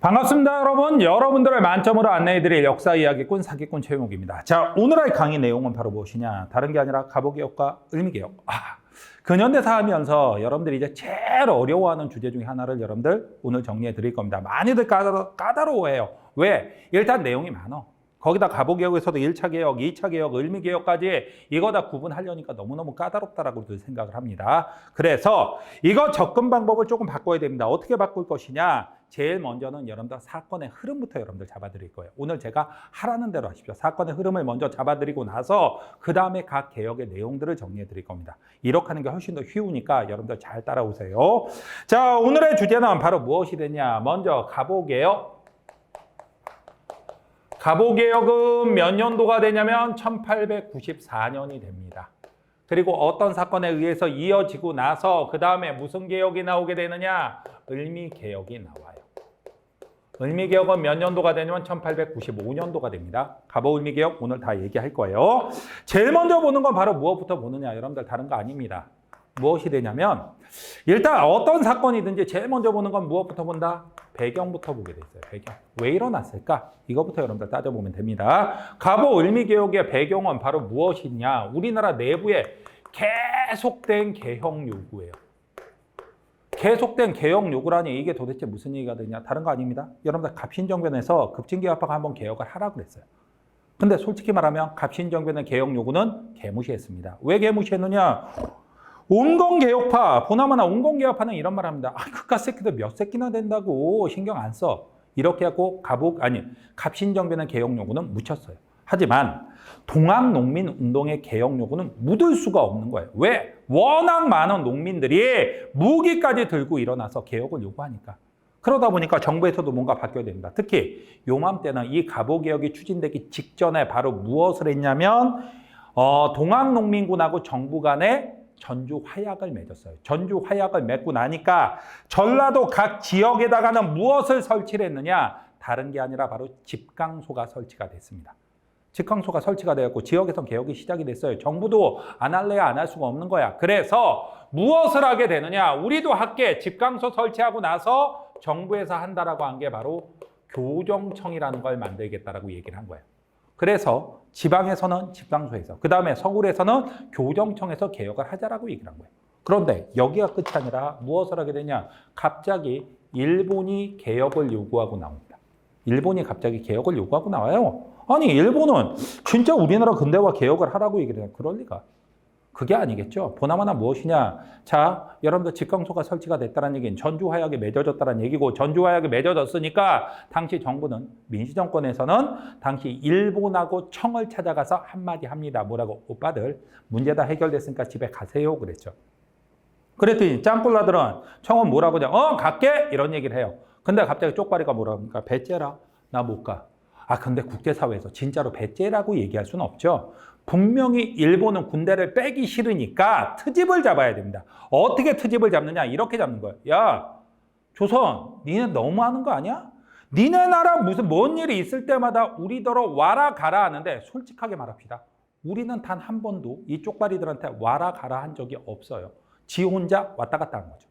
반갑습니다, 여러분. 여러분들을 만점으로 안내해드릴 역사 이야기꾼 사기꾼 최용욱입니다. 자, 오늘의 강의 내용은 바로 무엇이냐? 다른 게 아니라 가보개혁과 을미개혁. 근현대사 하면서 여러분들이 이제 제일 어려워하는 주제 중에 하나를 여러분들 오늘 정리해 드릴 겁니다. 많이들 까다로워해요. 왜? 일단 내용이 많아. 거기다 가보개혁에서도 1차 개혁, 2차 개혁, 을미개혁까지 이거 다 구분하려니까 너무너무 까다롭다라고 생각을 합니다. 그래서 이거 접근 방법을 조금 바꿔야 됩니다. 어떻게 바꿀 것이냐? 제일 먼저는 여러분들 사건의 흐름부터 여러분들 잡아드릴 거예요. 오늘 제가 하라는 대로 하십시오. 사건의 흐름을 먼저 잡아드리고 나서 그 다음에 각 개혁의 내용들을 정리해 드릴 겁니다. 이렇게 하는 게 훨씬 더 쉬우니까 여러분들 잘 따라오세요. 자, 오늘의 주제는 바로 무엇이 되냐? 먼저 가보개혁. 가보개혁은 몇 년도가 되냐면 1894년이 됩니다. 그리고 어떤 사건에 의해서 이어지고 나서 그 다음에 무슨 개혁이 나오게 되느냐? 을미개혁이 나와요. 을미개혁은 몇 년도가 되냐면 1895년도가 됩니다. 가보을미개혁 오늘 다 얘기할 거예요. 제일 먼저 보는 건 바로 무엇부터 보느냐? 여러분들 다른 거 아닙니다. 무엇이 되냐면 일단 어떤 사건이든지 제일 먼저 보는 건 무엇부터 본다? 배경부터 보게 돼 있어요. 배경. 왜 일어났을까? 이거부터 여러분들 따져보면 됩니다. 가보을미개혁의 배경은 바로 무엇이냐? 우리나라 내부에 계속된 개혁 요구예요. 계속된 개혁 요구라니 이게 도대체 무슨 얘기가 되냐? 다른 거 아닙니다. 여러분들 갑신정변에서 급진개혁파가 한번 개혁을 하라고 그랬어요. 근데 솔직히 말하면 갑신정변의 개혁 요구는 개무시했습니다. 왜 개무시했느냐? 온건개혁파, 보나마나 온건개혁파는 이런 말 합니다. 그깟 새끼들 몇 새끼나 된다고 신경 안 써. 이렇게 하고 갑신정변의 개혁 요구는 묻혔어요. 하지만 동학농민운동의 개혁 요구는 묻을 수가 없는 거예요. 왜? 워낙 많은 농민들이 무기까지 들고 일어나서 개혁을 요구하니까. 그러다 보니까 정부에서도 뭔가 바뀌어야 됩니다. 특히 요맘때는 이 가보개혁이 추진되기 직전에 바로 무엇을 했냐면 동학농민군하고 정부 간에 전주 화약을 맺었어요. 전주 화약을 맺고 나니까 전라도 각 지역에다가는 무엇을 설치를 했느냐? 다른 게 아니라 바로 집강소가 설치가 됐습니다. 집강소가 설치가 되었고 지역에서 개혁이 시작이 됐어요. 정부도 안 할래야 안 할 수가 없는 거야. 그래서 무엇을 하게 되느냐? 우리도 할게. 집강소 설치하고 나서 정부에서 한다라고 한 게 바로 교정청이라는 걸 만들겠다라고 얘기를 한 거예요. 그래서 지방에서는 집강소에서, 그 다음에 서울에서는 교정청에서 개혁을 하자라고 얘기를 한 거예요. 그런데 여기가 끝이 아니라 무엇을 하게 되냐? 갑자기 일본이 개혁을 요구하고 나옵니다. 일본이 갑자기 개혁을 요구하고 나와요. 아니, 일본은 진짜 우리나라 근대화 개혁을 하라고 얘기를 해요. 그럴 리가. 그게 아니겠죠. 보나마나 무엇이냐. 자, 여러분들 집강소가 설치가 됐다는 얘기는 전주화약이 맺어졌다는 얘기고, 전주화약이 맺어졌으니까 당시 정부는, 민주정권에서는 당시 일본하고 청을 찾아가서 한마디 합니다. 뭐라고? 오빠들 문제 다 해결됐으니까 집에 가세요. 그랬죠. 그랬더니 짱꿀라들은 청은 뭐라고 하냐? 갈게! 이런 얘기를 해요. 근데 갑자기 쪽발이가 뭐라고 합니까? 배째라. 나 못 가. 근데 국제사회에서 진짜로 배째라고 얘기할 수는 없죠. 분명히 일본은 군대를 빼기 싫으니까 트집을 잡아야 됩니다. 어떻게 트집을 잡느냐? 이렇게 잡는 거예요. 야, 조선, 니네 너무하는 거 아니야? 니네 나라 무슨 뭔 일이 있을 때마다 우리더러 와라 가라 하는데 솔직하게 말합시다. 우리는 단 한 번도 이 쪽발이들한테 와라 가라 한 적이 없어요. 지 혼자 왔다 갔다 한 거죠.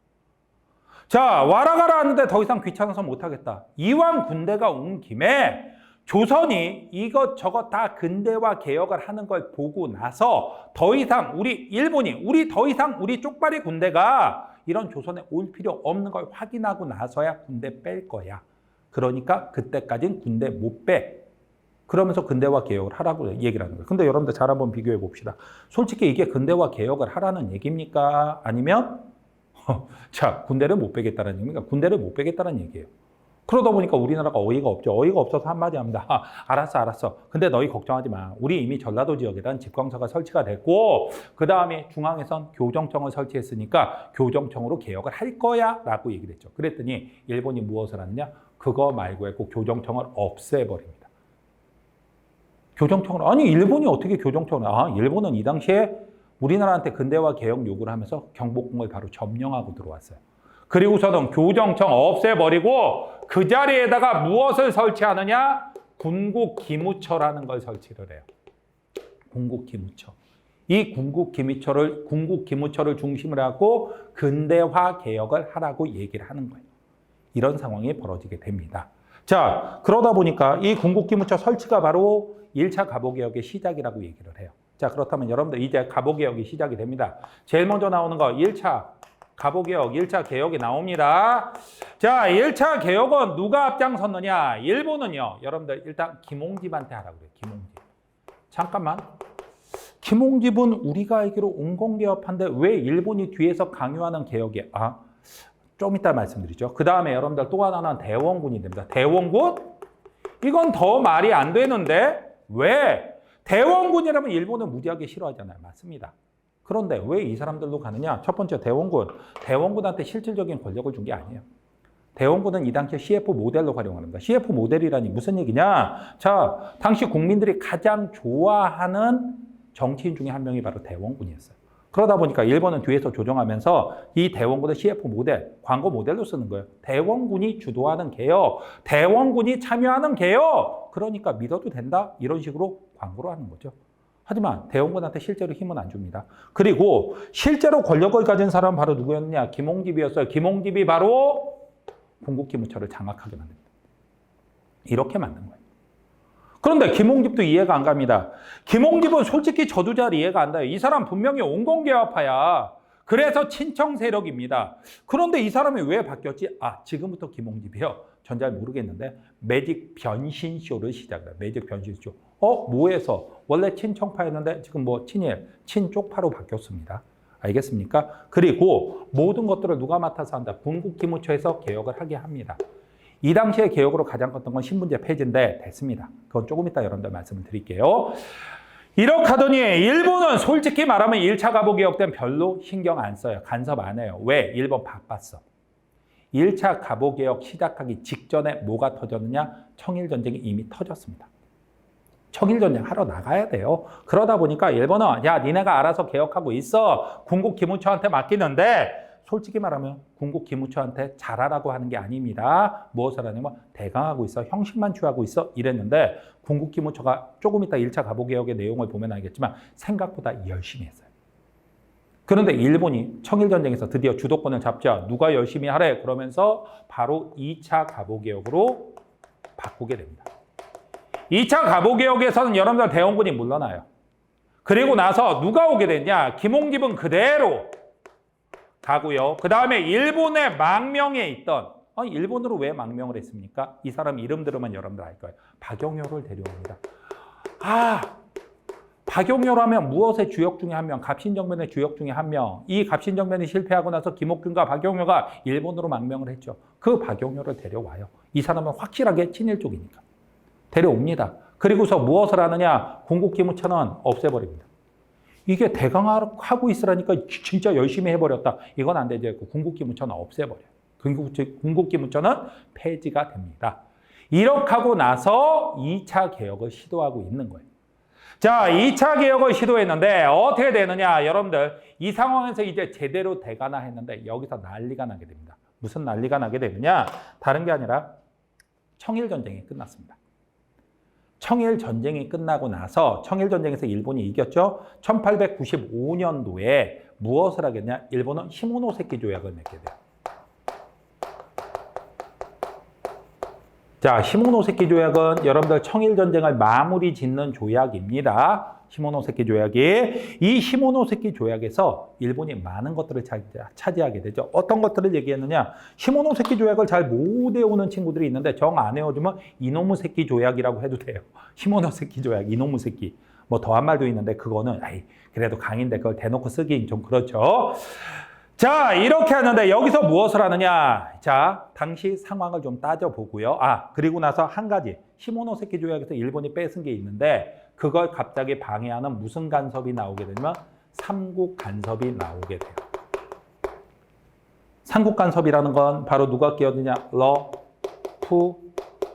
자, 와라 가라 하는데 더 이상 귀찮아서 못하겠다. 이왕 군대가 온 김에 조선이 이것저것 다 근대화 개혁을 하는 걸 보고 나서 더 이상 더 이상 우리 쪽발이 군대가 이런 조선에 올 필요 없는 걸 확인하고 나서야 군대 뺄 거야. 그러니까 그때까지는 군대 못 빼. 그러면서 근대화 개혁을 하라고 얘기를 하는 거예요. 근데 여러분들 잘 한번 비교해 봅시다. 솔직히 이게 근대화 개혁을 하라는 얘기입니까? 아니면 자, 군대를 못 빼겠다는 얘기입니까? 군대를 못 빼겠다는 얘기예요. 그러다 보니까 우리나라가 어이가 없죠. 어이가 없어서 한마디 합니다. 알았어. 근데 너희 걱정하지 마. 우리 이미 전라도 지역에는 집광소가 설치가 됐고 그 다음에 중앙에선 교정청을 설치했으니까 교정청으로 개혁을 할 거야 라고 얘기를 했죠. 그랬더니 일본이 무엇을 하느냐? 그거 말고 했고 교정청을 없애버립니다. 교정청을, 아니 일본이 어떻게 교정청을, 일본은 이 당시에 우리나라한테 근대화 개혁 요구를 하면서 경복궁을 바로 점령하고 들어왔어요. 그리고서는 교정청 없애버리고 그 자리에다가 무엇을 설치하느냐? 군국기무처라는 걸 설치를 해요. 군국기무처. 이 궁극 기무처를 중심으로 하고 근대화 개혁을 하라고 얘기를 하는 거예요. 이런 상황이 벌어지게 됩니다. 자, 그러다 보니까 이 궁극 기무처 설치가 바로 1차 가보개혁의 시작이라고 얘기를 해요. 자, 그렇다면 여러분들 이제 가보개혁이 시작이 됩니다. 제일 먼저 나오는 거 1차 가보개혁, 1차 개혁이 나옵니다. 자, 1차 개혁은 누가 앞장섰느냐? 일본은요, 여러분들 일단 김홍집한테 하라고 그래요. 김홍집. 잠깐만. 김홍집은 우리가 알기로 온건개혁한데 왜 일본이 뒤에서 강요하는 개혁이? 좀 이따 말씀드리죠. 그 다음에 여러분들 또 하나는 대원군이 됩니다. 대원군? 이건 더 말이 안 되는데 왜? 대원군이라면 일본은 무지하게 싫어하잖아요. 맞습니다. 그런데 왜 이 사람들로 가느냐? 첫 번째 대원군. 대원군한테 실질적인 권력을 준 게 아니에요. 대원군은 이 당시에 CF 모델로 활용합니다. CF 모델이라니 무슨 얘기냐? 자, 당시 국민들이 가장 좋아하는 정치인 중에 한 명이 바로 대원군이었어요. 그러다 보니까 일본은 뒤에서 조정하면서 이 대원군을 CF 모델, 광고 모델로 쓰는 거예요. 대원군이 주도하는 개혁, 대원군이 참여하는 개혁. 그러니까 믿어도 된다? 이런 식으로 광고를 하는 거죠. 하지만 대원군한테 실제로 힘은 안 줍니다. 그리고 실제로 권력을 가진 사람은 바로 누구였느냐? 김홍집이었어요. 김홍집이 바로 궁극기무처를 장악하게 만듭니다. 이렇게 만든 거예요. 그런데 김홍집도 이해가 안 갑니다. 김홍집은 솔직히 저도 잘 이해가 안 가요. 이 사람 분명히 온건개혁파야. 그래서 친청 세력입니다. 그런데 이 사람이 왜 바뀌었지? 지금부터 김홍집이요. 전 잘 모르겠는데 매직 변신쇼를 시작해요. 매직 변신쇼. 뭐해서? 원래 친청파였는데 지금 친일, 친쪽파로 바뀌었습니다. 알겠습니까? 그리고 모든 것들을 누가 맡아서 한다? 궁극기무처에서 개혁을 하게 합니다. 이 당시에 개혁으로 가장 컸던 건 신분제 폐지인데 됐습니다. 그건 조금 이따 여러분들 말씀을 드릴게요. 이렇게 하더니 일본은 솔직히 말하면 1차 가보개혁 때는 별로 신경 안 써요. 간섭 안 해요. 왜? 일본 바빴어. 1차 가보개혁 시작하기 직전에 뭐가 터졌느냐? 청일전쟁이 이미 터졌습니다. 청일전쟁 하러 나가야 돼요. 그러다 보니까 일본은 야 니네가 알아서 개혁하고 있어. 궁극기무처한테 맡기는데 솔직히 말하면 궁극기무처한테 잘하라고 하는 게 아닙니다. 무엇을 하냐면 대강하고 있어. 형식만 취하고 있어. 이랬는데 궁극기무처가 조금 이따 1차 가보개혁의 내용을 보면 알겠지만 생각보다 열심히 했어요. 그런데 일본이 청일전쟁에서 드디어 주도권을 잡자 누가 열심히 하래? 그러면서 바로 2차 가보개혁으로 바꾸게 됩니다. 2차 가보개혁에서는 여러분들 대원군이 물러나요. 그리고 나서 누가 오게 됐냐? 김홍집은 그대로 가고요. 그 다음에 일본의 망명에 있던 일본으로 왜 망명을 했습니까? 이 사람 이름 들으면 여러분들 알 거예요. 박영효를 데려옵니다. 박영효로 하면 무엇의 주역 중에 한 명, 갑신정변의 주역 중에 한 명. 이 갑신정변이 실패하고 나서 김옥균과 박영효가 일본으로 망명을 했죠. 그 박영효를 데려와요. 이 사람은 확실하게 친일 쪽이니까. 데려옵니다. 그리고서 무엇을 하느냐? 궁극기무처는 없애버립니다. 이게 대강하고 있으라니까 진짜 열심히 해버렸다. 이건 안 되죠. 궁극기무처는 없애버려요. 궁극기무처는 폐지가 됩니다. 이렇게 하고 나서 2차 개혁을 시도하고 있는 거예요. 자, 2차 개혁을 시도했는데 어떻게 되느냐? 여러분들 이 상황에서 이제 제대로 되가나 했는데 여기서 난리가 나게 됩니다. 무슨 난리가 나게 되느냐? 다른 게 아니라 청일전쟁이 끝났습니다. 청일전쟁이 끝나고 나서 청일전쟁에서 일본이 이겼죠. 1895년도에 무엇을 하겠냐? 일본은 시모노세키 조약을 맺게 돼요. 자, 시모노세키 조약은 여러분들 청일전쟁을 마무리 짓는 조약입니다. 시모노세키 조약이. 이 시모노세키 조약에서 일본이 많은 것들을 차지하게 되죠. 어떤 것들을 얘기했느냐? 시모노세키 조약을 잘 못 외우는 친구들이 있는데 정 안 외워주면 이노무세키 조약이라고 해도 돼요. 시모노세키 조약, 이노무세키. 더한 말도 있는데 그거는 그래도 강인데 그걸 대놓고 쓰긴 좀 그렇죠. 자, 이렇게 하는데 여기서 무엇을 하느냐? 자, 당시 상황을 좀 따져보고요. 그리고 나서 한 가지. 시모노세키 조약에서 일본이 뺏은 게 있는데 그걸 갑자기 방해하는 무슨 간섭이 나오게 되냐면 삼국 간섭이 나오게 돼요. 삼국 간섭이라는 건 바로 누가 끼어드냐?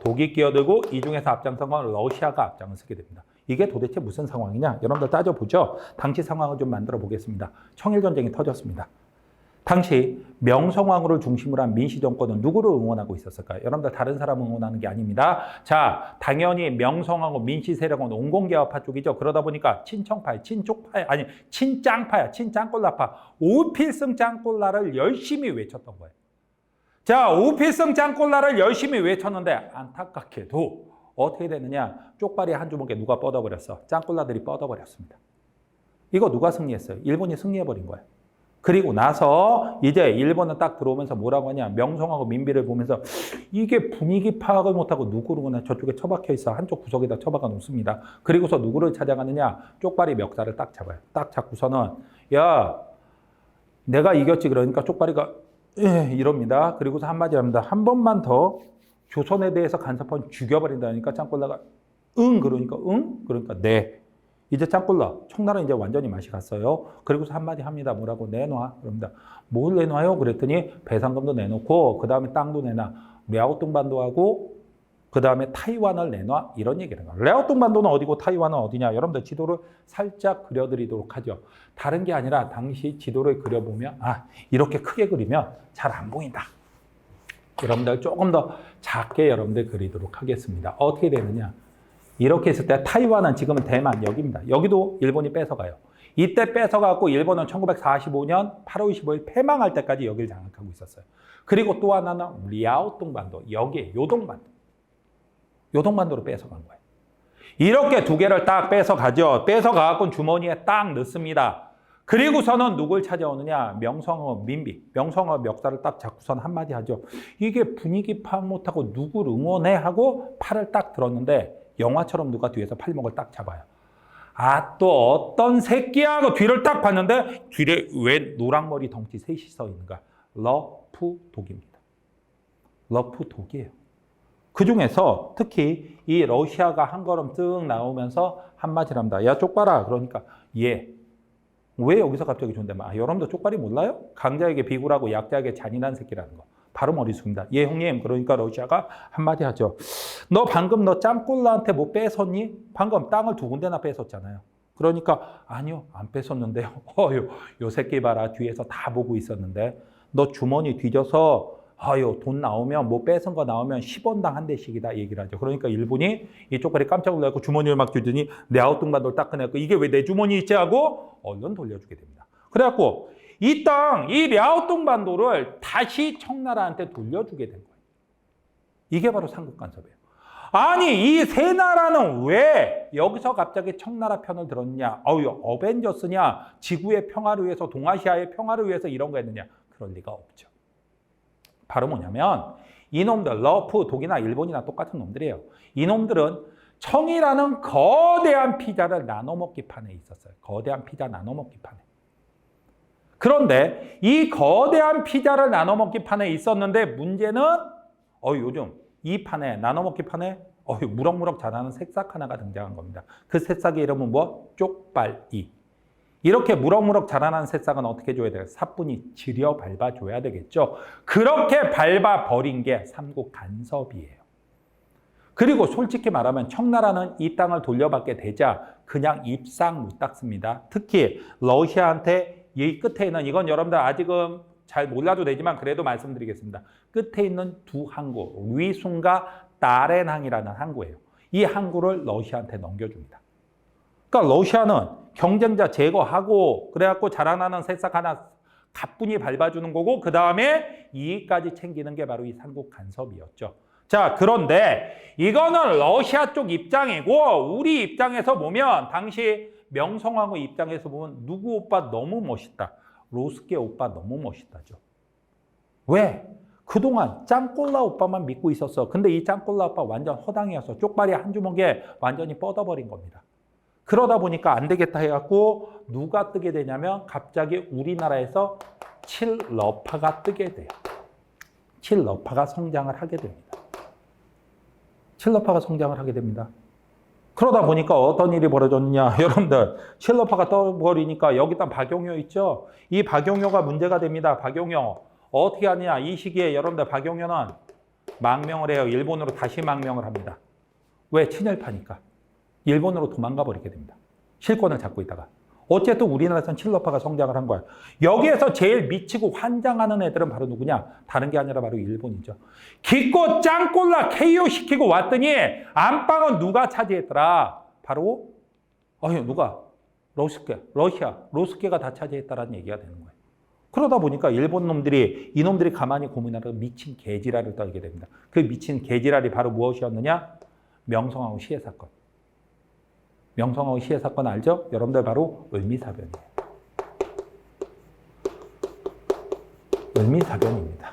독이 끼어들고 이 중에서 앞장선 건 러시아가 앞장을 서게 됩니다. 이게 도대체 무슨 상황이냐? 여러분들 따져보죠. 당시 상황을 좀 만들어 보겠습니다. 청일전쟁이 터졌습니다. 당시 명성황후를 중심으로 한 민씨 정권은 누구를 응원하고 있었을까요? 여러분들 다른 사람 응원하는 게 아닙니다. 자, 당연히 명성황후 민씨 세력은 온건개화파 쪽이죠. 그러다 보니까 친청파야, 친쪽파야, 아니 친짱파야, 친짱꼴라파, 오필승 짱꼴라를 열심히 외쳤던 거예요. 자, 오필승 짱꼴라를 열심히 외쳤는데 안타깝게도 어떻게 되느냐? 쪽발이 한 주먹에 누가 뻗어버렸어? 짱꼴라들이 뻗어버렸습니다. 이거 누가 승리했어요? 일본이 승리해버린 거예요. 그리고 나서 이제 일본은 딱 들어오면서 뭐라고 하냐? 명성하고 민비를 보면서 이게 분위기 파악을 못하고 누구를 저쪽에 처박혀 있어. 한쪽 구석에다 처박아 놓습니다. 그리고서 누구를 찾아가느냐? 쪽발이 멱살을 딱 잡아요. 딱 잡고서는 야, 내가 이겼지. 그러니까 쪽발이가 이럽니다. 그리고서 한마디 합니다. 한 번만 더 조선에 대해서 간섭하면 죽여버린다니까 짱꼴라가 그러니까 그러니까 네. 이제 짱꼴라 청나라 이제 완전히 맛이 갔어요. 그리고서 한마디 합니다. 뭐라고? 내놔. 그럽니다. 뭘 내놔요? 그랬더니 배상금도 내놓고 그 다음에 땅도 내놔. 랴오뚱반도하고 그 다음에 타이완을 내놔. 이런 얘기를 해요. 랴오뚱반도는 어디고 타이완은 어디냐? 여러분들 지도를 살짝 그려드리도록 하죠. 다른 게 아니라 당시 지도를 그려보면 이렇게 크게 그리면 잘 안 보인다. 여러분들 조금 더 작게 여러분들 그리도록 하겠습니다. 어떻게 되느냐? 이렇게 했을 때 타이완은 지금은 대만 여기입니다. 여기도 일본이 뺏어가요. 이때 뺏어가고 일본은 1945년 8월 25일 패망할 때까지 여기를 장악하고 있었어요. 그리고 또 하나는 랴오뚱반도, 여기에 요동반도로 뺏어간 거예요. 이렇게 두 개를 딱 뺏어가죠. 뺏어가고 주머니에 딱 넣습니다. 그리고서는 누굴 찾아오느냐? 명성황후 민비. 명성황후 멱살을 딱 잡고선 한마디 하죠. 이게 분위기 파악 못하고 누굴 응원해? 하고 팔을 딱 들었는데 영화처럼 누가 뒤에서 팔목을 딱 잡아요. 또 어떤 새끼야 하고 뒤를 딱 봤는데 뒤에 왜 노랑머리 덩치 셋이 서 있는가? 러푸독입니다. 러푸독이에요. 그 중에서 특히 이 러시아가 한 걸음 쓱 나오면서 한마디를 합니다. 야, 쪽봐라. 그러니까 왜 여기서 갑자기 존댓말? 여러분도 쪽발이 몰라요? 강자에게 비굴하고 약자에게 잔인한 새끼라는 거. 바로 머릿속입니다. 예, 형님. 그러니까 러시아가 한마디 하죠. 너 방금 너 짬꼴라한테 뭐 뺏었니? 방금 땅을 2군데나 뺏었잖아요. 그러니까 아니요, 안 뺏었는데요. 요 새끼 봐라. 뒤에서 다 보고 있었는데 너 주머니 뒤져서 돈 나오면 뭐 뺏은 거 나오면 10원당 한 대씩이다 얘기를 하죠. 그러니까 일본이 이 쪽발이 깜짝 놀라고 주머니를 막 뒤더니 랴오뚱반도를 딱 꺼내고 이게 왜 내 주머니 있지 하고 얼른 돌려주게 됩니다. 그래갖고 이 땅, 이 랴오뚱반도를 다시 청나라한테 돌려주게 된 거예요. 이게 바로 삼국간섭이에요. 아니 이 세 나라는 왜 여기서 갑자기 청나라 편을 들었냐? 어벤져스냐? 지구의 평화를 위해서, 동아시아의 평화를 위해서 이런 거 했느냐? 그럴 리가 없죠. 바로 뭐냐면 이놈들 러프, 독이나 일본이나 똑같은 놈들이에요. 이놈들은 청이라는 거대한 피자를 나눠먹기 판에 있었어요. 거대한 피자 나눠먹기 판에. 그런데 이 거대한 피자를 나눠먹기 판에 있었는데 문제는 요즘 이 판에 나눠먹기 판에 무럭무럭 자라는 새싹 하나가 등장한 겁니다. 그 새싹의 이름은 뭐? 쪽발이. 이렇게 무럭무럭 자라난 새싹은 어떻게 해줘야 돼요? 사뿐히 지려 밟아줘야 되겠죠. 그렇게 밟아버린 게 삼국간섭이에요. 그리고 솔직히 말하면 청나라는 이 땅을 돌려받게 되자 그냥 입상 못 닦습니다. 특히 러시아한테 이 끝에 있는, 이건 여러분들 아직은 잘 몰라도 되지만 그래도 말씀드리겠습니다. 끝에 있는 두 항구, 위순과 나렌항이라는 항구예요. 이 항구를 러시아한테 넘겨줍니다. 그러니까 러시아는 경쟁자 제거하고 그래갖고 자라나는 새싹 하나 가뿐히 밟아주는 거고 그 다음에 이익까지 챙기는 게 바로 이 삼국 간섭이었죠. 자, 그런데 이거는 러시아 쪽 입장이고 우리 입장에서 보면 당시 명성황후 입장에서 보면 누구 오빠 너무 멋있다. 로스케 오빠 너무 멋있다죠. 왜? 그동안 짱꼴라 오빠만 믿고 있었어. 근데 이 짱꼴라 오빠 완전 허당이었어. 쪽발이 한 주먹에 완전히 뻗어버린 겁니다. 그러다 보니까 안 되겠다 해갖고 누가 뜨게 되냐면 갑자기 우리나라에서 칠러파가 뜨게 돼요. 칠러파가 성장을 하게 됩니다. 칠러파가 성장을 하게 됩니다. 그러다 보니까 어떤 일이 벌어졌느냐. 여러분들 칠러파가 떠버리니까 여기다 박용효 있죠. 이 박용효가 문제가 됩니다. 박용효 어떻게 하느냐. 이 시기에 여러분들 박용효는 망명을 해요. 일본으로 다시 망명을 합니다. 왜? 친일파니까. 일본으로 도망가 버리게 됩니다. 실권을 잡고 있다가. 어쨌든 우리나라에서는 칠러파가 성장을 한 거야. 여기에서 제일 미치고 환장하는 애들은 바로 누구냐? 다른 게 아니라 바로 일본이죠. 기껏 짱꼴라 KO 시키고 왔더니 안방은 누가 차지했더라? 바로 누가? 러시아가 다 차지했다라는 얘기가 되는 거예요. 그러다 보니까 일본 놈들이 이놈들이 가만히 고민하다가 미친 개지랄을 떨게 됩니다. 그 미친 개지랄이 바로 무엇이었느냐? 명성황후 시해 사건. 명성황후 시해 사건 알죠? 여러분들 바로 을미사변이에요. 을미사변입니다.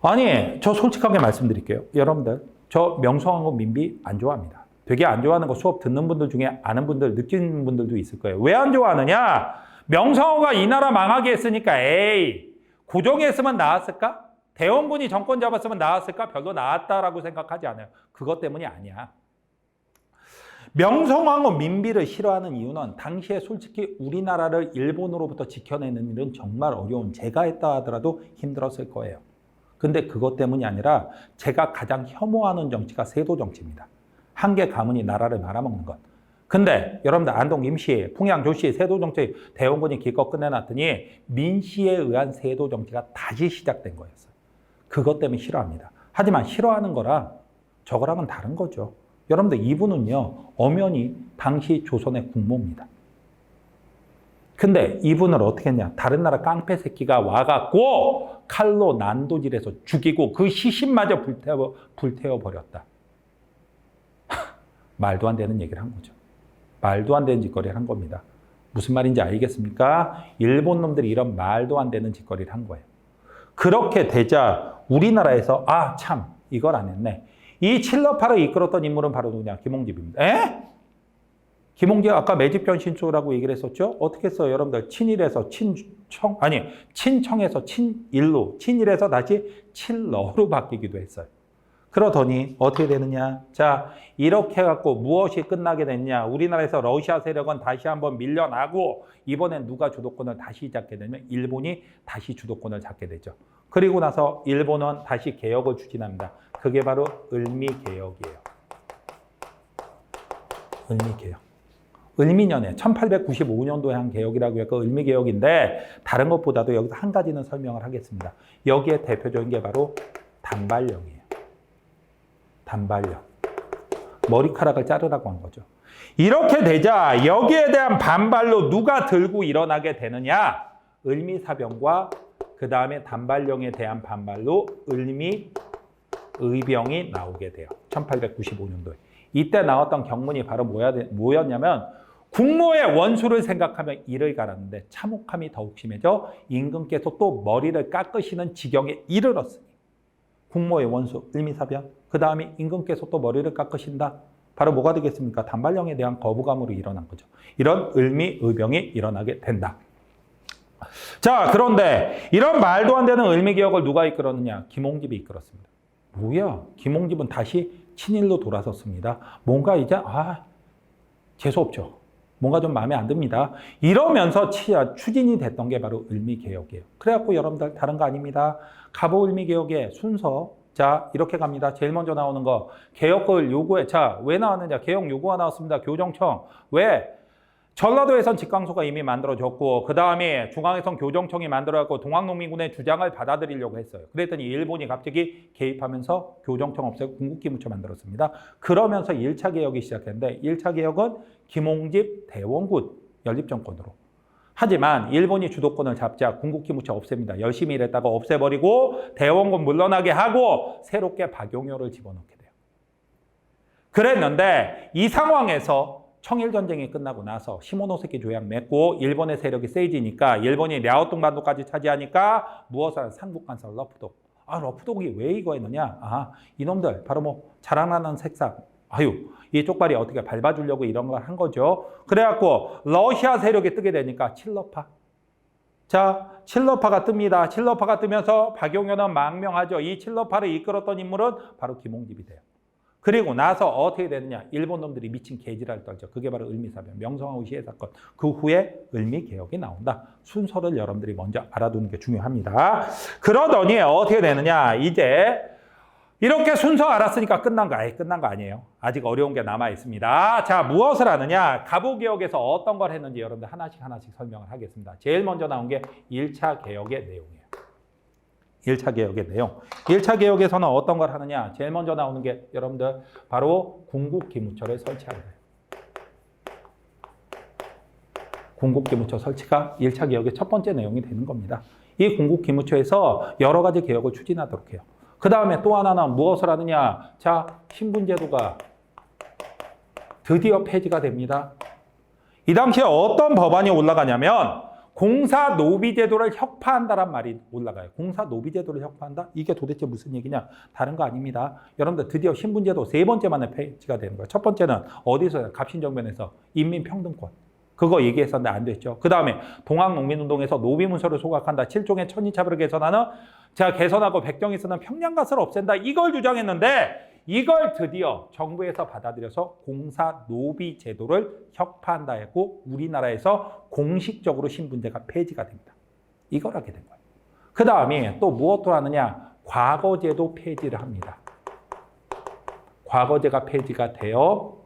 아니, 저 솔직하게 말씀드릴게요. 여러분들, 저 명성황후 민비 안 좋아합니다. 되게 안 좋아하는 거 수업 듣는 분들 중에 아는 분들, 느끼는 분들도 있을 거예요. 왜 안 좋아하느냐? 명성황후가 이 나라 망하게 했으니까 고종했으면 나았을까? 대원군이 정권 잡았으면 나았을까? 별로 나았다라고 생각하지 않아요. 그것 때문이 아니야. 명성황후 민비를 싫어하는 이유는 당시에 솔직히 우리나라를 일본으로부터 지켜내는 일은 정말 어려운, 제가 했다 하더라도 힘들었을 거예요. 근데 그것 때문이 아니라 제가 가장 혐오하는 정치가 세도 정치입니다. 한계 가문이 나라를 말아먹는 것. 근데 여러분들 안동 임시, 풍양 조씨 세도 정치 대원군이 기껏 끝내놨더니 민씨에 의한 세도 정치가 다시 시작된 거였어요. 그것 때문에 싫어합니다. 하지만 싫어하는 거랑 저거랑은 다른 거죠. 여러분들 이분은요, 엄연히 당시 조선의 국모입니다. 근데 이분을 어떻게 했냐? 다른 나라 깡패 새끼가 와갖고 칼로 난도질해서 죽이고 그 시신마저 불태워버렸다. 말도 안 되는 얘기를 한 거죠. 말도 안 되는 짓거리를 한 겁니다. 무슨 말인지 알겠습니까? 일본 놈들이 이런 말도 안 되는 짓거리를 한 거예요. 그렇게 되자 우리나라에서 참 이걸 안 했네. 이 칠러파를 이끌었던 인물은 바로 누구냐? 김홍집입니다. 김홍집 아까 매집변신조라고 얘기를 했었죠? 어떻게 했어요? 여러분들 친일에서 친청에서 친일로, 친일에서 다시 칠러로 바뀌기도 했어요. 그러더니 어떻게 되느냐? 자, 이렇게 해갖고 무엇이 끝나게 됐냐? 우리나라에서 러시아 세력은 다시 한번 밀려나고 이번엔 누가 주도권을 다시 잡게 되면 일본이 다시 주도권을 잡게 되죠. 그리고 나서 일본은 다시 개혁을 추진합니다. 그게 바로 을미개혁이에요. 을미개혁. 을미년에 1895년도에 한 개혁이라고 해서 을미개혁인데 다른 것보다도 여기서 한 가지는 설명을 하겠습니다. 여기에 대표적인 게 바로 단발령이에요. 단발령. 머리카락을 자르라고 한 거죠. 이렇게 되자 여기에 대한 반발로 누가 들고 일어나게 되느냐? 을미사병과 그 다음에 단발령에 대한 반발로 을미의병이 나오게 돼요. 1895년도에. 이때 나왔던 경문이 바로 뭐였냐면 국모의 원수를 생각하면 이를 갈았는데 참혹함이 더욱 심해져 임금께서 또 머리를 깎으시는 지경에 이르렀으니 국모의 원수 을미사병, 그 다음에 임금께서 또 머리를 깎으신다. 바로 뭐가 되겠습니까? 단발령에 대한 거부감으로 일어난 거죠. 이런 을미의병이 일어나게 된다. 자, 그런데 이런 말도 안 되는 을미개혁을 누가 이끌었느냐? 김홍집이 이끌었습니다. 뭐야? 김홍집은 다시 친일로 돌아섰습니다. 뭔가 이제 재수없죠. 뭔가 좀 마음에 안 듭니다. 이러면서 추진이 됐던 게 바로 을미개혁이에요. 그래갖고 여러분들 다른 거 아닙니다. 갑오 을미개혁의 순서. 자, 이렇게 갑니다. 제일 먼저 나오는 거. 개혁을 요구해. 자, 왜 나왔느냐? 개혁 요구가 나왔습니다. 교정청. 왜? 전라도에선 직강소가 이미 만들어졌고 그 다음에 중앙에선 교정청이 만들어졌고 동학농민군의 주장을 받아들이려고 했어요. 그랬더니 일본이 갑자기 개입하면서 교정청 없애고 군국기무처 만들었습니다. 그러면서 1차 개혁이 시작했는데 1차 개혁은 김홍집 대원군 연립정권으로. 하지만 일본이 주도권을 잡자 군국기무처 없앱니다. 열심히 일했다가 없애버리고 대원군 물러나게 하고 새롭게 박용효를 집어넣게 돼요. 그랬는데 이 상황에서 청일전쟁이 끝나고 나서 시모노세키 조약 맺고 일본의 세력이 세지니까 일본이 랴오뚱반도까지 차지하니까 무엇을 상국간설 러프독. 러프독이 왜 이거 했느냐? 이놈들 바로 자랑하는 색상. 이 쪽발이 어떻게 밟아주려고 이런 걸 한 거죠. 그래갖고 러시아 세력이 뜨게 되니까 칠러파. 자, 칠러파가 뜹니다. 칠러파가 뜨면서 박용효는 망명하죠. 이 칠러파를 이끌었던 인물은 바로 김홍집이 돼요. 그리고 나서 어떻게 되느냐? 일본 놈들이 미친 개지랄을 떨죠. 그게 바로 을미사변, 명성황후 시해 사건. 그 후에 을미개혁이 나온다. 순서를 여러분들이 먼저 알아두는 게 중요합니다. 그러더니 어떻게 되느냐? 이제 이렇게 순서 알았으니까 끝난 거, 끝난 거 아니에요. 아직 어려운 게 남아 있습니다. 자, 무엇을 하느냐? 가부개혁에서 어떤 걸 했는지 여러분들 하나씩 설명을 하겠습니다. 제일 먼저 나온 게 1차 개혁의 내용이에요. 1차 개혁의 내용. 1차 개혁에서는 어떤 걸 하느냐? 제일 먼저 나오는 게 여러분들 바로 궁극기무처를 설치하는 거예요. 궁극기무처 설치가 1차 개혁의 첫 번째 내용이 되는 겁니다. 이 궁극기무처에서 여러 가지 개혁을 추진하도록 해요. 그 다음에 또 하나는 무엇을 하느냐? 자, 신분제도가 드디어 폐지가 됩니다. 이 당시에 어떤 법안이 올라가냐면 공사노비제도를 혁파한다란 말이 올라가요. 공사노비제도를 혁파한다? 이게 도대체 무슨 얘기냐? 다른 거 아닙니다. 여러분들 드디어 신분제도 세 번째 만에 폐지가 되는 거예요. 첫 번째는 어디서? 갑신정변에서 인민평등권. 그거 얘기했었는데 안 됐죠. 그 다음에 동학농민운동에서 노비문서를 소각한다. 7종의 천인차별을 개선하는, 자, 개선하고 백정이 쓰는 평양가스를 없앤다. 이걸 주장했는데 이걸 드디어 정부에서 받아들여서 공사노비 제도를 혁파한다 했고 우리나라에서 공식적으로 신분제가 폐지가 됩니다. 이걸 하게 된 거예요. 그 다음에 또 무엇도 하느냐? 과거제도 폐지를 합니다. 과거제가 폐지가 돼요.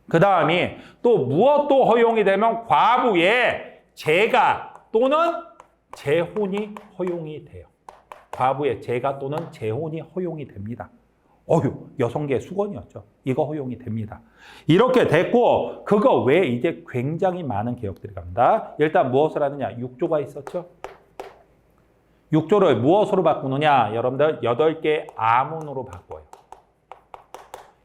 그 다음에 또 무엇도 허용이 되면 과부의 재가 또는 재혼이 허용이 돼요. 과부의 재가 또는 재혼이 허용이 됩니다. 여성계 수건이었죠. 이거 허용이 됩니다. 이렇게 됐고 그거 외에 이제 굉장히 많은 개혁들이 갑니다. 일단 무엇을 하느냐? 6조가 있었죠. 6조를 무엇으로 바꾸느냐? 여러분들 8개 아문으로 바꿔요.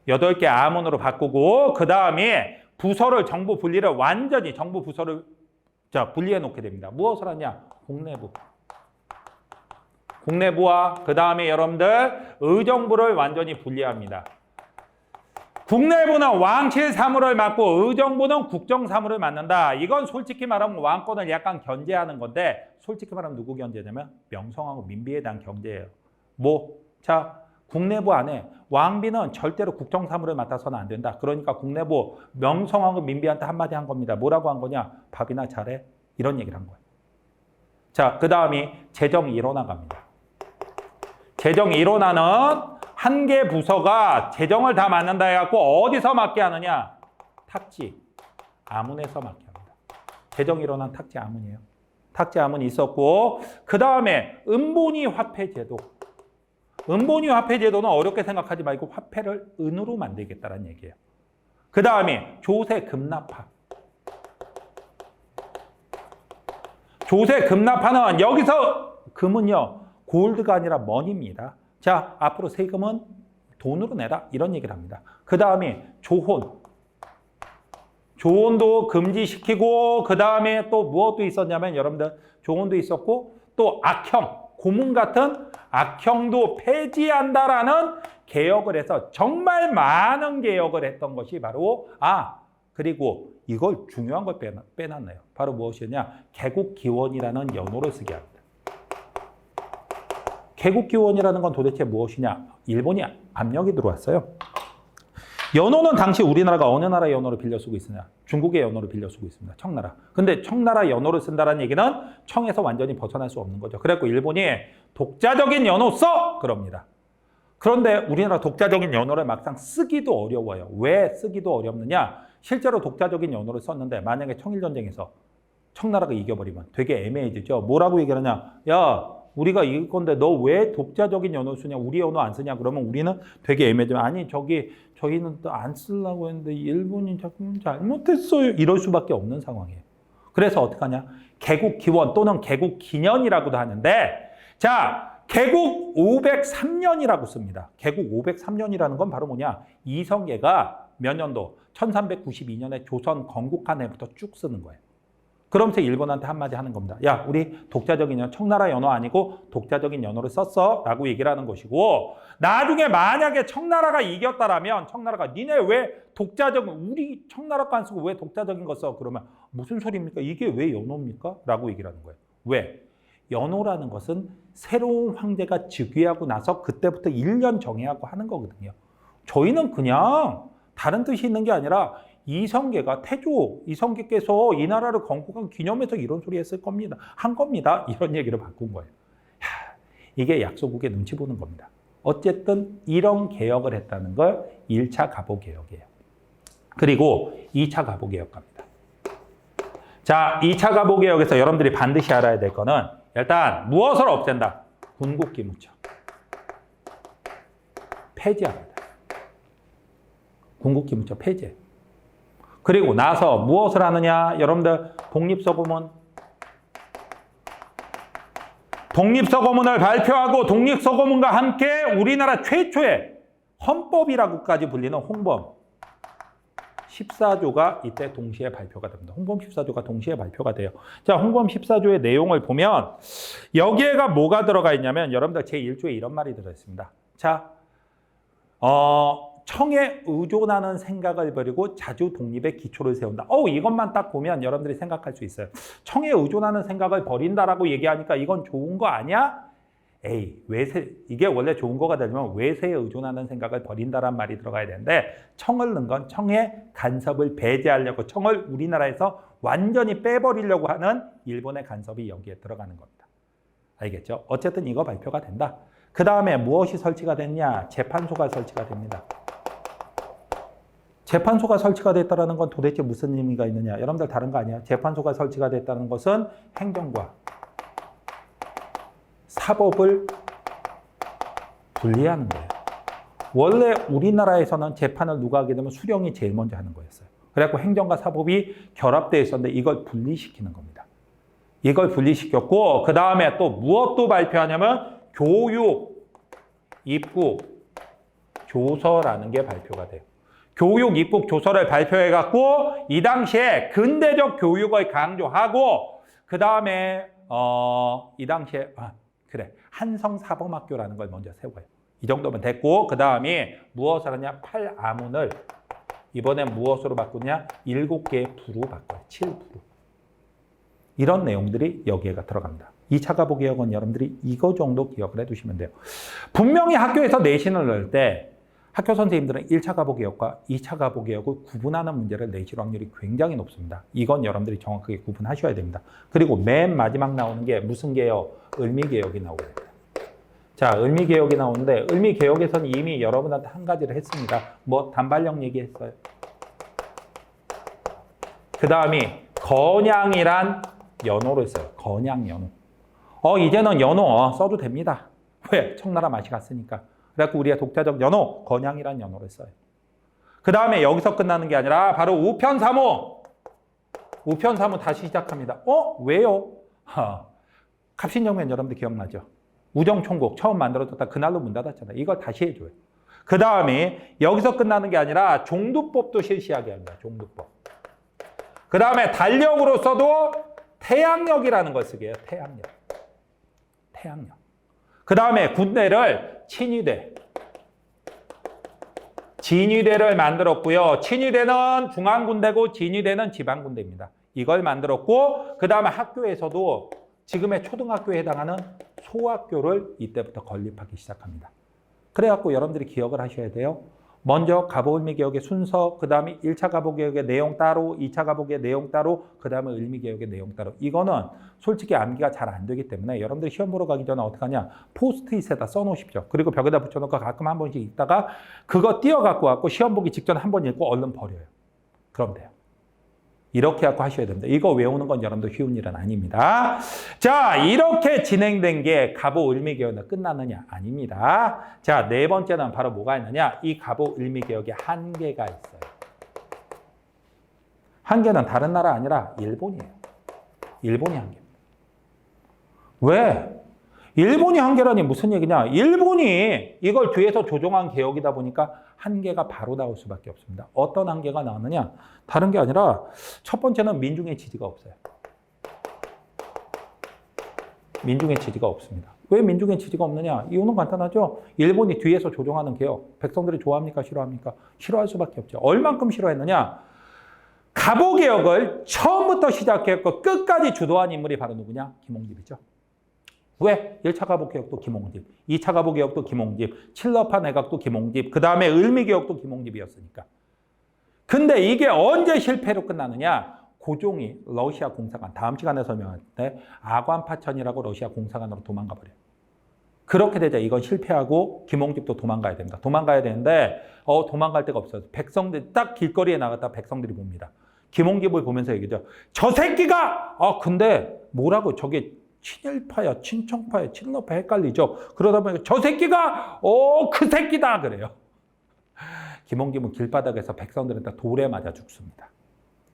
8개 아문으로 바꾸고 그 다음에 부서를 정부 분리를 완전히 정부 부서를 분리해 놓게 됩니다. 무엇을 하냐? 국내부. 국내부와 그 다음에 여러분들 의정부를 완전히 분리합니다. 국내부는 왕실 사무를 맡고 의정부는 국정 사무를 맡는다. 이건 솔직히 말하면 왕권을 약간 견제하는 건데 솔직히 말하면 누구 견제냐면 명성하고 민비에 대한 견제예요. 자, 국내부 안에 왕비는 절대로 국정 사무를 맡아서는 안 된다. 그러니까 국내부 명성하고 민비한테 한마디 한 겁니다. 뭐라고 한 거냐? 밥이나 잘해. 이런 얘기를 한 거예요. 자, 그 다음이 재정 일원화 갑니다. 재정 일원화는 한 개 부서가 재정을 다 맡는다 해갖고 어디서 맡게 하느냐? 탁지, 아문에서 맡게 합니다. 재정 일원화는 탁지, 아문이에요. 탁지, 아문이 있었고 그 다음에 은본위 화폐 제도. 은본위 화폐 제도는 어렵게 생각하지 말고 화폐를 은으로 만들겠다는 얘기예요. 그 다음에 조세 급납화. 조세 급납화는 여기서 금은요. 골드가 아니라 머니입니다. 자, 앞으로 세금은 돈으로 내라. 이런 얘기를 합니다. 그 다음에 조혼. 조혼도 금지시키고 그 다음에 또 무엇도 있었냐면 여러분들 조혼도 있었고 또 악형, 고문 같은 악형도 폐지한다라는 개혁을 해서 정말 많은 개혁을 했던 것이 바로 그리고 이걸 중요한 걸 빼놨네요. 바로 무엇이냐? 개국기원이라는 연호를 쓰게 합니다. 개국기원이라는 건 도대체 무엇이냐? 일본이 압력이 들어왔어요. 연호는 당시 우리나라가 어느 나라의 연호를 빌려 쓰고 있으냐? 중국의 연호를 빌려 쓰고 있습니다. 청나라. 근데 청나라 연호를 쓴다는 얘기는 청에서 완전히 벗어날 수 없는 거죠. 그래갖고 일본이 독자적인 연호 써! 그럽니다. 그런데 우리나라 독자적인 연호를 막상 쓰기도 어려워요. 왜 쓰기도 어렵느냐? 실제로 독자적인 연호를 썼는데 만약에 청일전쟁에서 청나라가 이겨버리면 되게 애매해지죠. 뭐라고 얘기하냐? 야, 우리가 이길 건데 너 왜 독자적인 연호 쓰냐? 우리 연호 안 쓰냐? 그러면 우리는 되게 애매해지면 아니 저희는 또 안 쓰려고 했는데 일본이 자꾸 잘못했어요. 이럴 수밖에 없는 상황이에요. 그래서 어떡하냐? 개국기원 또는 개국기년이라고도 하는데 자, 개국 503년이라고 씁니다. 개국 503년이라는 건 바로 뭐냐? 이성계가 몇 년도? 1392년에 조선 건국한 해부터 쭉 쓰는 거예요. 그러면서 일본한테 한마디 하는 겁니다. 야, 우리 독자적인 연호, 청나라 연호 아니고 독자적인 연호를 썼어 라고 얘기를 하는 것이고 나중에 만약에 청나라가 이겼다라면 청나라가 니네 왜 독자적인 우리 청나라가 안 쓰고 왜 독자적인 거 써? 그러면 무슨 소리입니까? 이게 왜 연호입니까? 라고 얘기를 하는 거예요. 왜? 연호라는 것은 새로운 황제가 즉위하고 나서 그때부터 1년 정해하고 하는 거거든요. 저희는 그냥 다른 뜻이 있는 게 아니라 이성계가 이성계께서 이 나라를 건국한 기념해서 이런 소리 했을 겁니다. 한 겁니다. 이런 얘기를 바꾼 거예요. 이게 약소국의 눈치 보는 겁니다. 어쨌든 이런 개혁을 했다는 걸 1차 가보개혁이에요. 그리고 2차 가보개혁 갑니다. 자, 2차 가보개혁에서 여러분들이 반드시 알아야 될 거는 일단 무엇을 없앤다? 군국기무청. 폐지합니다. 군국기무청 폐지. 그리고 나서 무엇을 하느냐? 여러분들 독립서고문을 발표하고 독립서고문과 함께 우리나라 최초의 헌법이라고까지 불리는 홍범 14조가 이때 동시에 발표가 됩니다. 홍범 14조가 동시에 발표가 돼요. 자, 홍범 14조의 내용을 보면 여기에가 뭐가 들어가 있냐면 여러분들 제1조에 이런 말이 들어있습니다. 자, 청에 의존하는 생각을 버리고 자주 독립의 기초를 세운다. 이것만 딱 보면 여러분들이 생각할 수 있어요. 청에 의존하는 생각을 버린다라고 얘기하니까 이건 좋은 거 아니야? 이게 원래 좋은 거가 되려면 외세에 의존하는 생각을 버린다란 말이 들어가야 되는데 청을 넣은 건 청의 간섭을 배제하려고 청을 우리나라에서 완전히 빼버리려고 하는 일본의 간섭이 여기에 들어가는 겁니다. 알겠죠? 어쨌든 이거 발표가 된다. 그 다음에 무엇이 설치가 됐냐? 재판소가 설치가 됩니다. 재판소가 설치가 됐다는 건 도대체 무슨 의미가 있느냐? 여러분들 다른 거 아니야? 재판소가 설치가 됐다는 것은 행정과 사법을 분리하는 거예요. 원래 우리나라에서는 재판을 누가 하게 되면 수령이 제일 먼저 하는 거였어요. 그래갖고 행정과 사법이 결합되어 있었는데 이걸 분리시키는 겁니다. 이걸 분리시켰고 그 다음에 또 무엇도 발표하냐면 교육, 입국, 조서라는 게 발표가 돼요. 교육, 입국, 조서를 발표해갖고 이 당시에 근대적 교육을 강조하고 그 다음에 이 당시에 한성사범학교라는 걸 먼저 세워요. 이 정도면 됐고 그 다음에 무엇을 하냐? 8아문을 이번엔 무엇으로 바꾸냐? 7개의 부로 바꿔요. 7부로. 이런 내용들이 여기에가 들어갑니다. 2차 가보개혁은 여러분들이 이거 정도 기억을 해두시면 돼요. 분명히 학교에서 내신을 넣을 때 학교 선생님들은 1차 가보개혁과 2차 가보개혁을 구분하는 문제를 내실 확률이 굉장히 높습니다. 이건 여러분들이 정확하게 구분하셔야 됩니다. 그리고 맨 마지막 나오는 게 무슨 개혁? 을미개혁이 나오게 됩니다. 자, 을미개혁이 나오는데 을미개혁에서는 이미 여러분한테 한 가지를 했습니다. 단발령 얘기했어요. 그 다음이 건양이란 연호를 써요. 건양 연호. 이제는 연호 써도 됩니다. 왜? 청나라 맛이 갔으니까. 그래갖고 우리가 독자적 연호, 건양이란 연호를 써요. 그 다음에 여기서 끝나는 게 아니라 바로 우편사무. 우편사무 다시 시작합니다. 왜요? 갑신정변 여러분들 기억나죠? 우정총국 처음 만들어졌다 그날로 문 닫았잖아요. 이걸 다시 해줘요. 그 다음에 여기서 끝나는 게 아니라 종두법도 실시하게 합니다. 종두법. 그 다음에 달력으로서도 태양력이라는 걸 쓰게 해요. 태양력. 그 다음에 군대를 친위대, 진위대를 만들었고요. 친위대는 중앙군대고 진위대는 지방군대입니다. 이걸 만들었고 그 다음에 학교에서도 지금의 초등학교에 해당하는 소학교를 이때부터 건립하기 시작합니다. 그래갖고 여러분들이 기억을 하셔야 돼요. 먼저 가보을미개혁의 순서, 그 다음에 1차 가보개혁의 내용 따로, 2차 가보개혁의 내용 따로, 그 다음에 을미개혁의 내용 따로. 이거는 솔직히 암기가 잘 안 되기 때문에 여러분들이 시험 보러 가기 전에 어떻게 하냐? 포스트잇에다 써놓으십시오. 그리고 벽에다 붙여놓고 가끔 한 번씩 읽다가 그거 띄어갖고 왔고 시험 보기 직전에 한 번 읽고 얼른 버려요. 그럼 돼요. 이렇게 하고 하셔야 됩니다. 이거 외우는 건 여러분들 쉬운 일은 아닙니다. 자, 이렇게 진행된 게 가보을미개혁은 끝났느냐? 아닙니다. 자, 네 번째는 바로 뭐가 있느냐? 이 가보을미개혁에 한계가 있어요. 한계는 다른 나라 아니라 일본이에요. 일본이 한계입니다. 왜? 일본이 한계라니 무슨 얘기냐? 일본이 이걸 뒤에서 조종한 개혁이다 보니까 한계가 바로 나올 수밖에 없습니다. 어떤 한계가 나오느냐? 다른 게 아니라 첫 번째는 민중의 지지가 없어요. 민중의 지지가 없습니다. 왜 민중의 지지가 없느냐? 이유는 간단하죠. 일본이 뒤에서 조종하는 개혁. 백성들이 좋아합니까? 싫어합니까? 싫어할 수밖에 없죠. 얼만큼 싫어했느냐? 가보개혁을 처음부터 시작했고 끝까지 주도한 인물이 바로 누구냐? 김홍집이죠. 왜? 1차 가보개혁도 김홍집, 2차 가보개혁도 김홍집, 칠러파 내각도 김홍집, 그 다음에 을미개혁도 김홍집이었으니까. 근데 이게 언제 실패로 끝나느냐? 고종이 러시아 공사관, 다음 시간에 설명할 때 아관파천이라고 러시아 공사관으로 도망가 버려요. 그렇게 되자 이건 실패하고 김홍집도 도망가야 됩니다. 도망가야 되는데 도망갈 데가 없어요. 백성들 딱 길거리에 나갔다 백성들이 봅니다. 김홍집을 보면서 얘기죠. 저 새끼가 근데 뭐라고 저게 친일파야 친청파야 친러파 헷갈리죠. 그러다 보니까 저 새끼가 그 새끼다 그래요. 김홍집은 길바닥에서 백성들한테 돌에 맞아 죽습니다.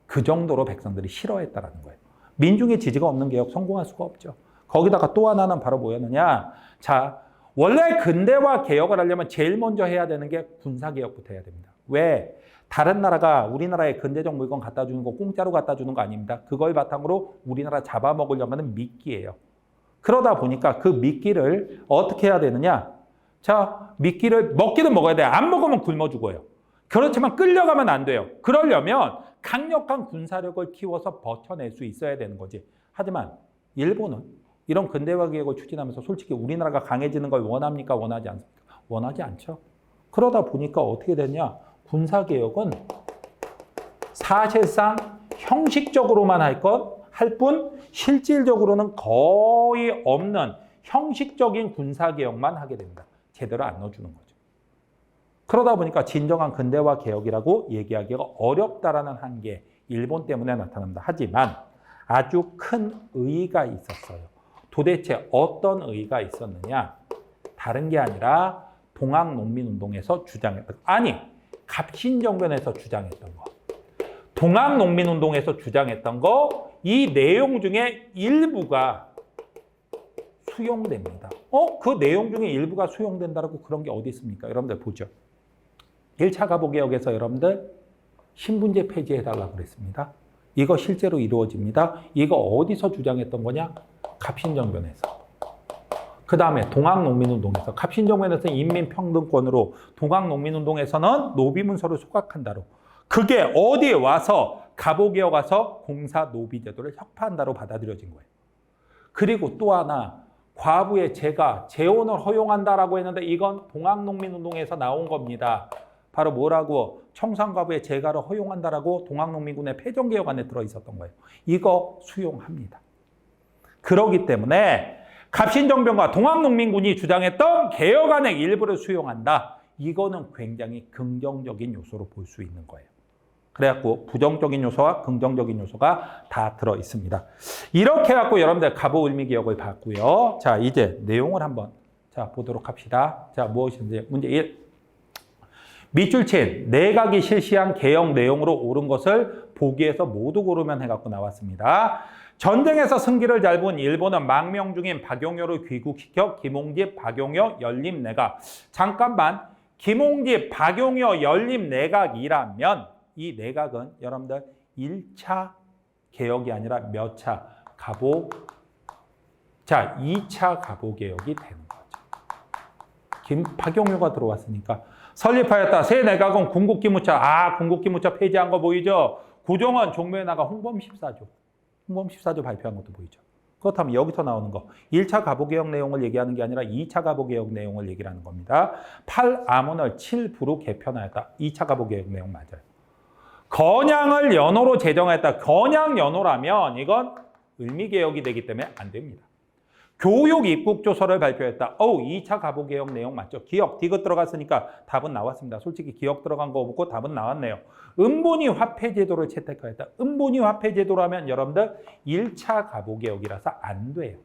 그 정도로 백성들이 싫어했다라는 거예요. 민중의 지지가 없는 개혁 성공할 수가 없죠. 거기다가 또 하나는 바로 뭐였느냐. 자, 원래 근대화 개혁을 하려면 제일 먼저 해야 되는 게 군사개혁부터 해야 됩니다. 왜? 다른 나라가 우리나라에 근대적 물건 갖다 주는 거 공짜로 갖다 주는 거 아닙니다. 그걸 바탕으로 우리나라 잡아먹으려고 하는 미끼예요. 그러다 보니까 그 미끼를 어떻게 해야 되느냐. 자, 미끼를 먹기는 먹어야 돼요. 안 먹으면 굶어 죽어요. 그렇지만 끌려가면 안 돼요. 그러려면 강력한 군사력을 키워서 버텨낼 수 있어야 되는 거지. 하지만 일본은 이런 근대화 개혁을 추진하면서 솔직히 우리나라가 강해지는 걸 원합니까? 원하지 않습니까? 원하지 않죠. 그러다 보니까 어떻게 됐냐? 군사개혁은 사실상 형식적으로만 할 뿐 실질적으로는 거의 없는 형식적인 군사개혁만 하게 됩니다. 제대로 안 넣어주는 거죠. 그러다 보니까 진정한 근대화 개혁이라고 얘기하기가 어렵다라는 한계, 일본 때문에 나타납니다. 하지만 아주 큰 의의가 있었어요. 도대체 어떤 의의가 있었느냐? 다른 게 아니라 동학농민운동에서 주장했던, 아니, 갑신정변에서 주장했던 거. 동학농민운동에서 주장했던 거, 이 내용 중에 일부가 수용됩니다. 그 내용 중에 일부가 수용된다라고 그런 게 어디 있습니까? 여러분들 보죠. 1차 가보개혁에서 여러분들 신분제 폐지해달라고 그랬습니다. 이거 실제로 이루어집니다. 이거 어디서 주장했던 거냐? 갑신정변에서. 그 다음에 동학농민운동에서. 갑신정변에서는 인민평등권으로, 동학농민운동에서는 노비문서를 소각한다로. 그게 어디에 와서 가보개혁 와서 공사노비제도를 혁파한다로 받아들여진 거예요. 그리고 또 하나, 과부의 재가, 재혼을 허용한다라고 했는데 이건 동학농민운동에서 나온 겁니다. 바로 뭐라고? 청산과부의 재가를 허용한다라고 동학농민군의 폐정개혁안에 들어있었던 거예요. 이거 수용합니다. 그렇기 때문에 갑신정변과 동학농민군이 주장했던 개혁안의 일부를 수용한다. 이거는 굉장히 긍정적인 요소로 볼 수 있는 거예요. 그래갖고 부정적인 요소와 긍정적인 요소가 다 들어있습니다. 이렇게 해갖고 여러분들 가보을미개혁을 봤고요. 자, 이제 내용을 한번 보도록 합시다. 자, 무엇인지 문제 1. 밑줄 친 내각이 실시한 개혁 내용으로 옳은 것을 보기에서 모두 고르면 해갖고 나왔습니다. 전쟁에서 승기를 잘 본 일본은 망명 중인 박용효를 귀국시켜 김홍집, 박용효, 연립내각. 잠깐만, 김홍집, 박용효, 연립내각이라면 이 내각은 여러분들 1차 개혁이 아니라 몇 차? 자, 2차 가보개혁이 되는 거죠. 박용효가 들어왔으니까. 설립하였다. 새 내각은 군국기무차. 군국기무차 폐지한 거 보이죠? 고종원, 종묘에다가 홍범 14조 발표한 것도 보이죠. 그렇다면 여기서 나오는 거 1차 가보개혁 내용을 얘기하는 게 아니라 2차 가보개혁 내용을 얘기하는 겁니다. 8암원을 7부로 개편하였다. 2차 가보개혁 내용 맞아요. 건양을 연호로 제정했다. 건양 연호라면 이건 을미개혁이 되기 때문에 안 됩니다. 교육 입국조서를 발표했다. 2차 가보개혁 내용 맞죠? 기억, 디귿 들어갔으니까 답은 나왔습니다. 솔직히 기억 들어간 거 보고 답은 나왔네요. 은본위 화폐제도를 채택하였다. 은본위 화폐제도라면 여러분들 1차 가보개혁이라서 안 돼요.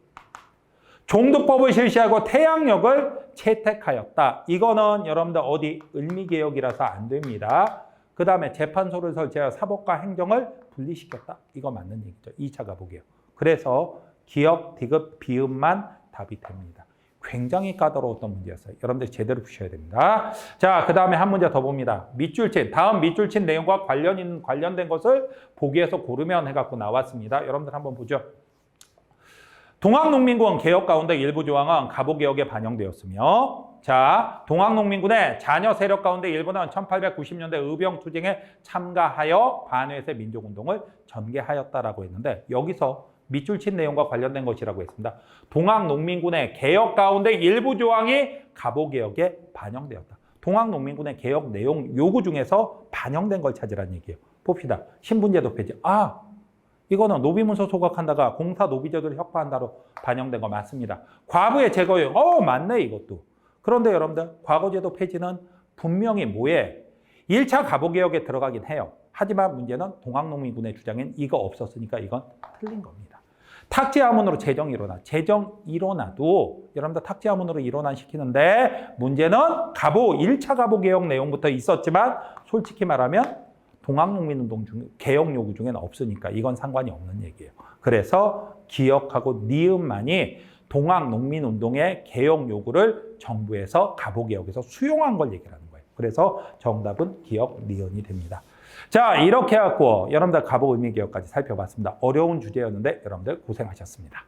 종두법을 실시하고 태양력을 채택하였다. 이거는 여러분들 어디 을미개혁이라서 안 됩니다. 그 다음에 재판소를 설치하여 사법과 행정을 분리시켰다. 이거 맞는 얘기죠. 2차 가보개혁. 그래서 기억, 디귿, 비읍만 답이 됩니다. 굉장히 까다로웠던 문제였어요. 여러분들이 제대로 푸셔야 됩니다. 자, 그 다음에 한 문제 더 봅니다. 밑줄친, 다음 밑줄친 내용과 관련된 것을 보기에서 고르면 해갖고 나왔습니다. 여러분들 한번 보죠. 동학농민군 개혁 가운데 일부 조항은 가보개혁에 반영되었으며, 자, 동학농민군의 자녀 세력 가운데 일부는 1890년대 의병투쟁에 참가하여 반회세 민족운동을 전개하였다라고 했는데, 여기서 밑줄친 내용과 관련된 것이라고 했습니다. 동학농민군의 개혁 가운데 일부 조항이 가보개혁에 반영되었다. 동학농민군의 개혁 내용 요구 중에서 반영된 걸 찾으라는 얘기예요. 봅시다. 신분제도 폐지. 이거는 노비문서 소각한다가 공사 노비제도를 혁파한다로 반영된 거 맞습니다. 과부의 재거용, 맞네 이것도. 그런데 여러분들 과거제도 폐지는 분명히 뭐에 1차 가보개혁에 들어가긴 해요. 하지만 문제는 동학농민군의 주장엔 이거 없었으니까 이건 틀린 겁니다. 탁지하문으로 재정 일어나도 여러분들 탁지하문으로 일어나시키는데 문제는 1차 가보개혁 내용부터 있었지만 솔직히 말하면 동학농민운동 중 개혁 요구 중에는 없으니까 이건 상관이 없는 얘기예요. 그래서 기역하고 니은만이 동학농민운동의 개혁 요구를 정부에서 가보개혁에서 수용한 걸 얘기하는 거예요. 그래서 정답은 기역, 니은이 됩니다. 자, 이렇게 해갖고 여러분들 가보 의미개혁까지 살펴봤습니다. 어려운 주제였는데 여러분들 고생하셨습니다.